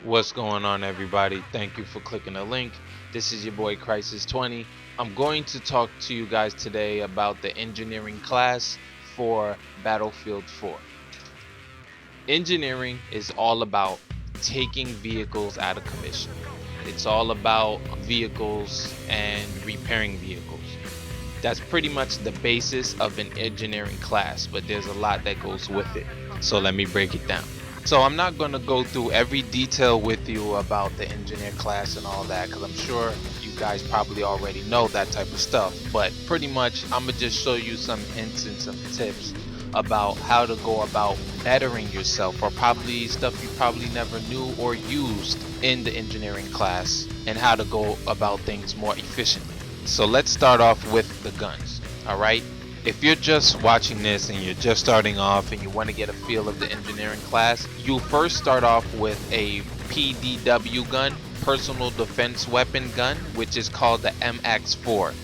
What's going on, everybody? Thank you for clicking the link. This is your boy Krizis 20. I'm going to talk to you guys today about the engineering class for Battlefield 4. Engineering is all about taking vehicles out of commission. It's all about vehicles and repairing vehicles. That's pretty much the basis of an engineering class, but there's a lot that goes with it. So let me break it down. So I'm not going to go through every detail with you about the engineer class and all that, because I'm sure you guys probably already know that type of stuff. But pretty much I'm going to just show you some hints and some tips about how to go about bettering yourself, or probably stuff you probably never knew or used in the engineering class, and how to go about things more efficiently. So let's start off with the guns. Alright, if you're just watching this and you're just starting off and you want to get a feel of the engineering class, you first start off with a PDW gun, personal defense weapon gun, which is called the MX4.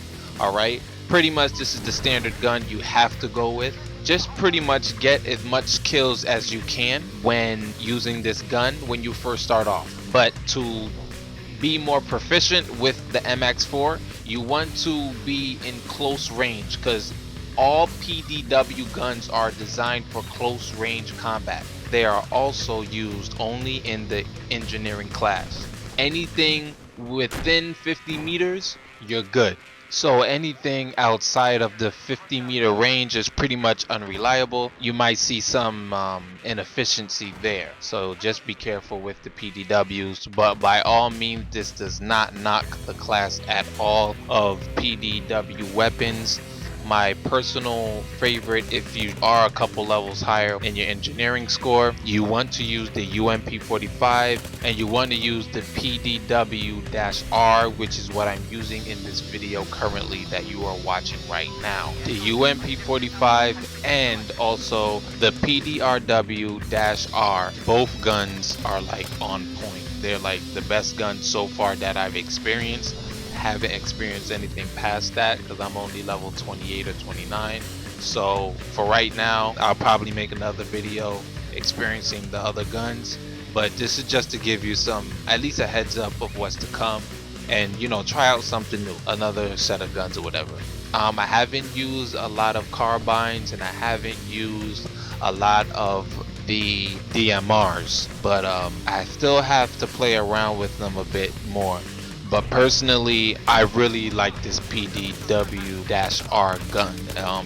Alright, pretty much this is the standard gun you have to go with. Just pretty much get as much kills as you can when using this gun when you first start off. But to be more proficient with the MX4, you want to be in close range, because all PDW guns are designed for close range combat. They are also used only in the engineering class. Anything within 50 meters, you're good. So anything outside of the 50-meter range is pretty much unreliable. You might see some inefficiency there. So just be careful with the PDWs. But by all means, this does not knock the class at all of PDW weapons. My personal favorite, if you are a couple levels higher in your engineering score, you want to use the UMP45 and you want to use the PDW-R, which is what I'm using in this video currently that you are watching right now. The UMP45 and also the PDRW-R, both guns are like on point. They're like the best guns so far that I've experienced. Haven't experienced anything past that because I'm only level 28 or 29. So for right now, I'll probably make another video experiencing the other guns, but this is just to give you some, at least a heads up of what's to come, and try out something new, another set of guns or whatever. I haven't used a lot of carbines and I haven't used a lot of the DMRs, but I still have to play around with them a bit more. But personally, I really like this PDW-R gun.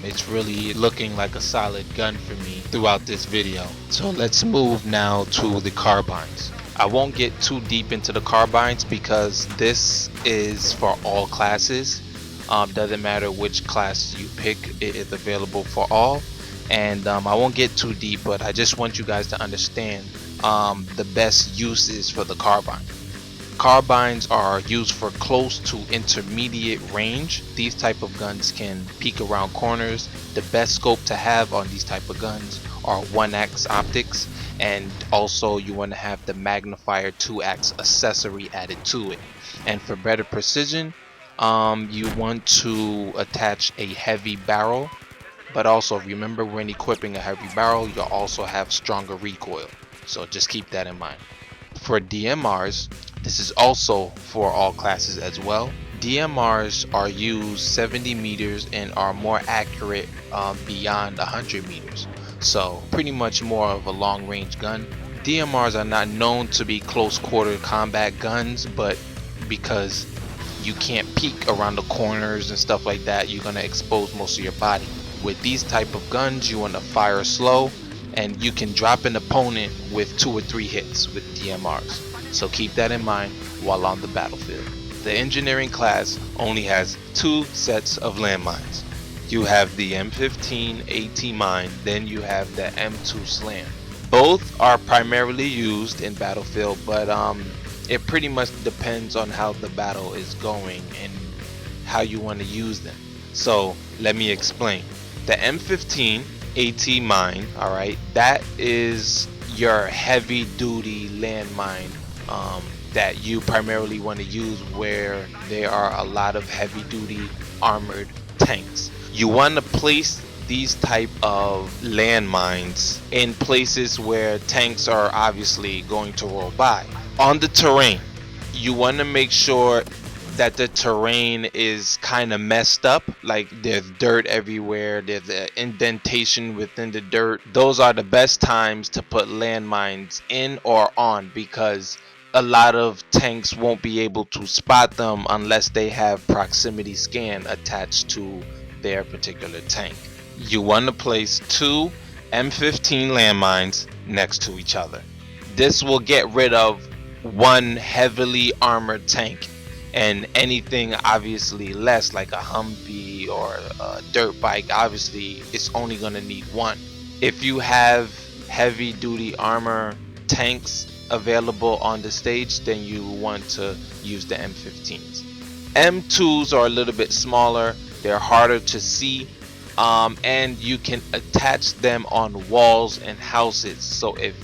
It's really looking like a solid gun for me throughout this video. So let's move now to the carbines. I won't get too deep into the carbines because this is for all classes. Doesn't matter which class you pick, it is available for all. And I won't get too deep, but I just want you guys to understand the best uses for the carbine. Carbines are used for close to intermediate range. These type of guns can peek around corners. The best scope to have on these type of guns are 1x optics, and also you want to have the magnifier 2x accessory added to it. And for better precision, you want to attach a heavy barrel, but also remember, when equipping a heavy barrel, you'll also have stronger recoil. So just keep that in mind. For DMRs, this is also for all classes as well. DMRs are used 70 meters and are more accurate beyond 100 meters. So pretty much more of a long range gun. DMRs are not known to be close quarter combat guns, but because you can't peek around the corners and stuff like that, you're going to expose most of your body. With these type of guns, you want to fire slow, and you can drop an opponent with 2 or 3 hits with DMRs. So keep that in mind while on the battlefield. The engineering class only has 2 sets of landmines. You have the M15 AT mine, then you have the M2 slam. Both are primarily used in battlefield, but it pretty much depends on how the battle is going and how you want to use them. So let me explain. The M15 AT mine, alright, that is your heavy duty landmine that you primarily want to use where there are a lot of heavy duty armored tanks. You want to place these type of landmines in places where tanks are obviously going to roll by. On the terrain, you want to make sure that the terrain is kind of messed up, like there's dirt everywhere, there's an indentation within the dirt. Those are the best times to put landmines in or on, because a lot of tanks won't be able to spot them unless they have proximity scan attached to their particular tank. You want to place two M15 landmines next to each other. This will get rid of one heavily armored tank, and anything obviously less, like a Humvee or a dirt bike, obviously it's only going to need one. If you have heavy duty armor tanks available on the stage, then you want to use the M15s. M2s are a little bit smaller, they're harder to see, and you can attach them on walls and houses. So if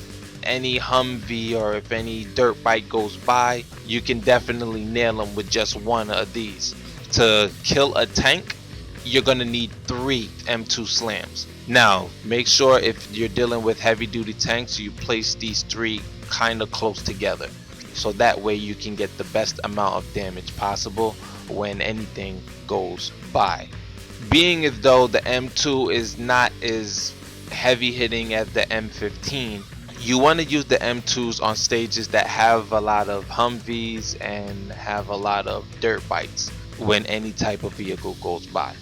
any Humvee or if any dirt bike goes by, you can definitely nail them with just one of these. To kill a tank, you're gonna need 3 M2 slams. Now, make sure if you're dealing with heavy duty tanks, you place these 3 kind of close together, so that way you can get the best amount of damage possible when anything goes by. Being as though the M2 is not as heavy hitting as the M15, you want to use the M2s on stages that have a lot of Humvees and have a lot of dirt bikes when any type of vehicle goes by.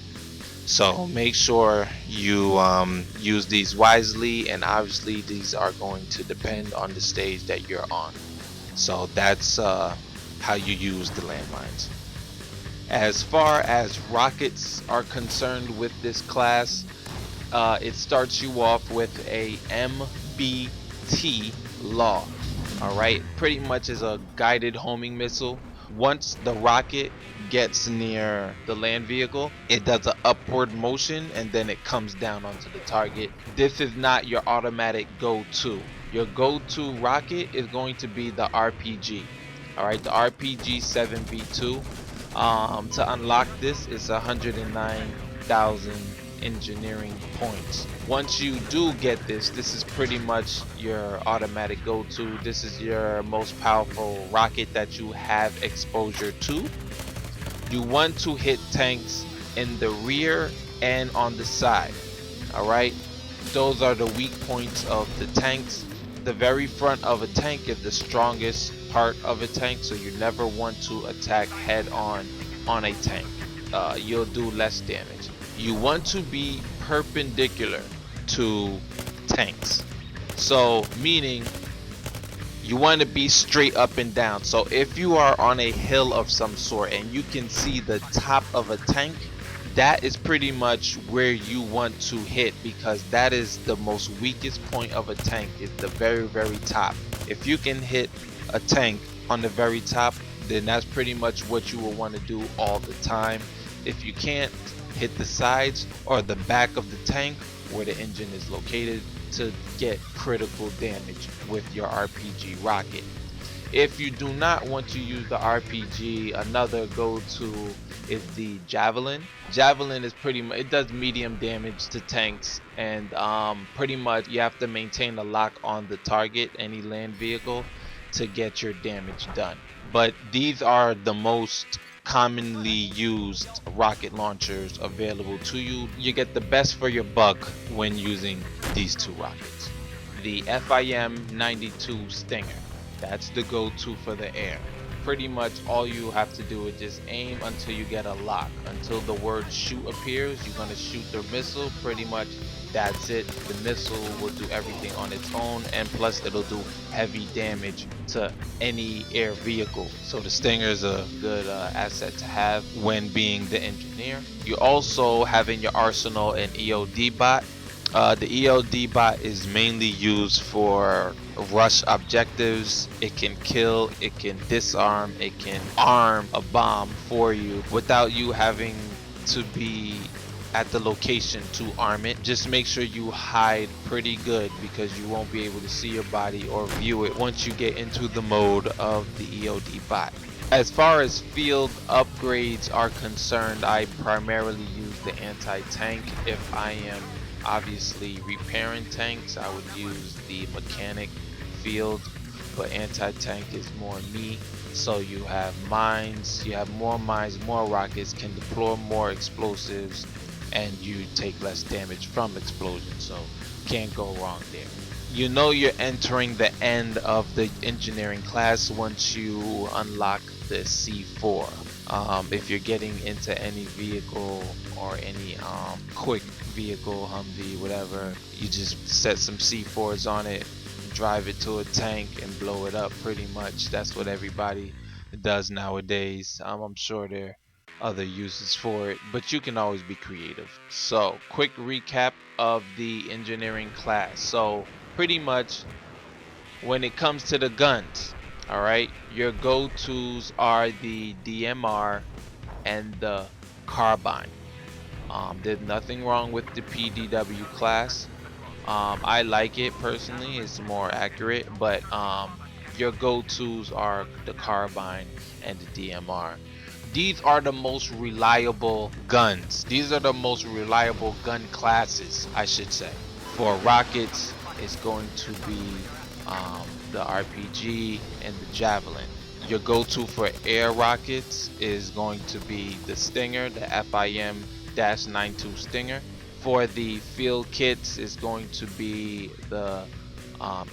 So make sure you use these wisely, and obviously these are going to depend on the stage that you're on. So that's how you use the landmines. As far as rockets are concerned with this class, it starts you off with a MBT law. Alright, pretty much is a guided homing missile. Once the rocket gets near the land vehicle, it does an upward motion and then it comes down onto the target. This is not your automatic go-to. Your go-to rocket is going to be the RPG. Alright, the RPG 7V2. To unlock this is 109,000 engineering points. Once you do get this, this is pretty much your automatic go-to. This is your most powerful rocket that you have exposure to. You want to hit tanks in the rear and on the side. Alright, those are the weak points of the tanks. The very front of a tank is the strongest part of a tank, so you never want to attack head on a tank. You'll do less damage. You want to be perpendicular to tanks, so meaning you want to be straight up and down. So if you are on a hill of some sort and you can see the top of a tank, that is pretty much where you want to hit, because that is the most weakest point of a tank, is the very top. If you can hit a tank on the very top, then that's pretty much what you will want to do all the time. If you can't, hit the sides or the back of the tank where the engine is located to get critical damage with your RPG rocket. If you do not want to use the RPG, another go-to is the Javelin. Javelin is pretty much, it does medium damage to tanks, and pretty much you have to maintain a lock on the target, any land vehicle, to get your damage done. But these are the most commonly used rocket launchers available to you. You get the best for your buck when using these two rockets. The FIM-92 Stinger, that's the go-to for the air. Pretty much all you have to do is just aim until you get a lock. Until the word shoot appears, you're going to shoot the missile. Pretty much that's it. The missile will do everything on its own, and plus it'll do heavy damage to any air vehicle. So the Stinger is a good asset to have when being the engineer. You also have in your arsenal an EOD bot. The EOD bot is mainly used for rush objectives. It can kill, it can disarm, it can arm a bomb for you without you having to be at the location to arm it. Just make sure you hide pretty good, because you won't be able to see your body or view it once you get into the mode of the EOD bot. As far as field upgrades are concerned, I primarily use the anti-tank. If I am obviously repairing tanks, I would use the mechanic field but anti-tank is more me. So you have mines, you have more mines, more rockets, can deploy more explosives, and you take less damage from explosions. So can't go wrong there. You know you're entering the end of the engineering class once you unlock the C4. If you're getting into any vehicle or any quick vehicle, Humvee, whatever, you just set some C4s on it, drive it to a tank and blow it up. Pretty much that's what everybody does nowadays. I'm sure there are other uses for it, but you can always be creative. So quick recap of the engineering class. So pretty much when it comes to the guns, all right, your go-tos are the DMR and the carbine. There's nothing wrong with the PDW class. I like it personally, it's more accurate, but your go-tos are the carbine and the DMR. These are the most reliable guns. These are the most reliable gun classes, I should say. For rockets, it's going to be the RPG and the Javelin. Your go-to for air rockets is going to be the Stinger, the FIM-92 Stinger. For the field kits, is going to be the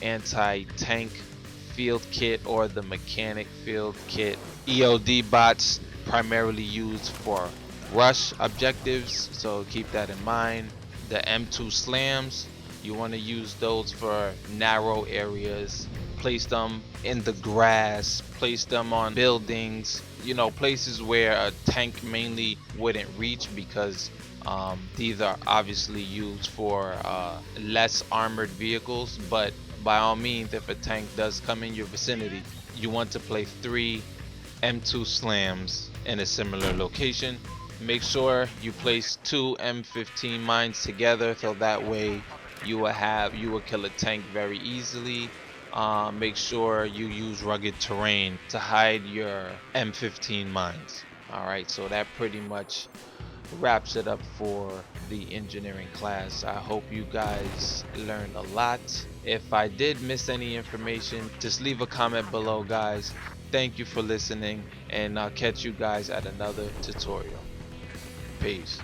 anti-tank field kit or the mechanic field kit. EOD bots primarily used for rush objectives, so keep that in mind. The M2 slams, you want to use those for narrow areas. Place them in the grass, place them on buildings, places where a tank mainly wouldn't reach, because these are obviously used for less armored vehicles. But by all means, if a tank does come in your vicinity, you want to place 3 M2 slams in a similar location. Make sure you place 2 M15 mines together, so that way you will kill a tank very easily. Make sure you use rugged terrain to hide your M15 mines. Alright, so that pretty much wraps it up for the engineering class. I hope you guys learned a lot. If I did miss any information, just leave a comment below, guys. Thank you for listening, and I'll catch you guys at another tutorial. Peace.